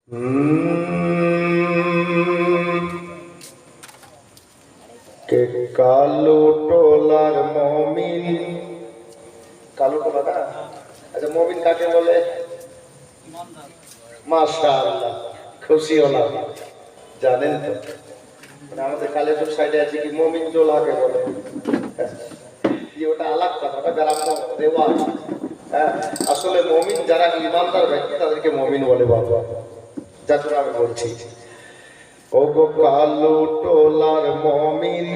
কে কালো টোলার মমিন, কালো টোলা না? আচ্ছা, মমিন কাকে বলে? মাশাআল্লাহ, খুশি হলাম। জানেন তো আমাদের কালেজুর সাইডে আছে কি মমিন জোলাকে বলে। ওটা আলাদা কথা, ওটা গ্রাম্য রেওয়াজ। আসলে মমিন যারা ইমানদার ব্যক্তি তাদেরকে মমিন বলে বাবা। যার জন্য আমি বলছি, ও গো কালো টোলার মমিন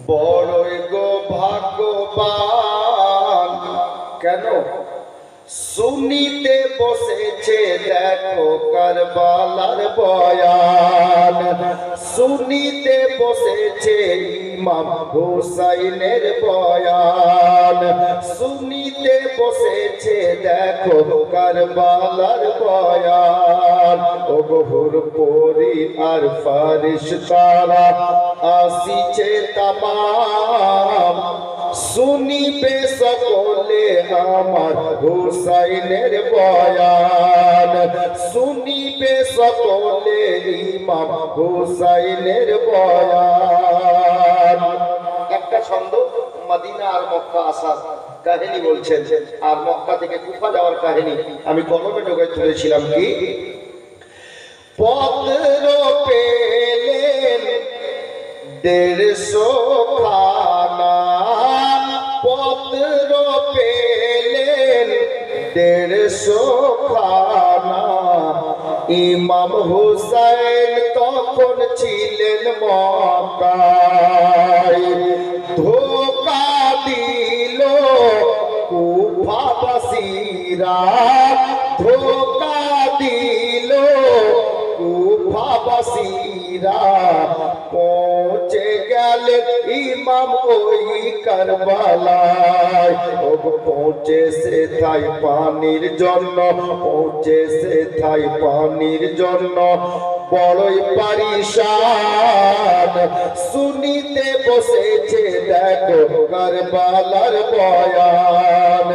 বড়ই গো ভাগ্যবান। কেন? সুন্নিতে বসেছে দেখো কারবালার বয়ান, সুন্নিতে বসেছে ইমাম হুসাইনের বয়ান, সুন্নিতে বসেছে দেখো কারবালার বয়ান। ও গহুর পরি আর ফারিশতারা আসিছে তামাম, শুনিবে সকলে আমার হুসাইনের বয়ান, শুনিবে সকলে ইমাম হুসাইনের বয়ান। একটা ছন্দ মদিনা আর মক্কা আসার কাহিনী বলছেন, আর মক্কা থেকে কুফা যাওয়ার কাহিনী আমি কলমে ঢোকে তুলেছিলাম। কি পত্র পেলেন 150 খানা, পত্র পেলেন 150 খানা, ইমাম হুসাইন তখন ছিলেন মক্কায়, ধোঁকা দিল কুফাবাসীরা, ধোঁকা দিল কুফাবাসীরা, পৌঁছে গেলেন ইমাম ওই কারবালায়। ও পৌঁছে সে থাই পানির জন্য, পৌঁছে সে থাই পানির জন্য বড়ই পারিশান, শুনিতে বসেছে দেখো কারবালার বয়ান,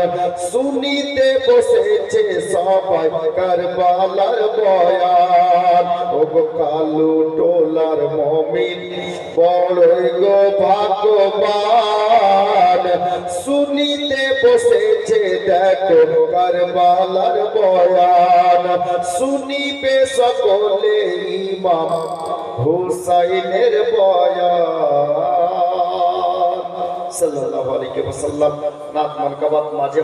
শুনিতে বসেছে সবাই কারবালার বয়ান। ও গো কালো টোলার মমিন বড়ই গো ভাগ্যবান, শুনিতে বসেছে দেখো কারবালার বয়ান, শুনিবে সকলে ইমাম হুসাইনের বয়ান। সাল্লাল্লাহু আলাইহি ওয়াসাল্লাম। নাত মারকাবাত মাঝে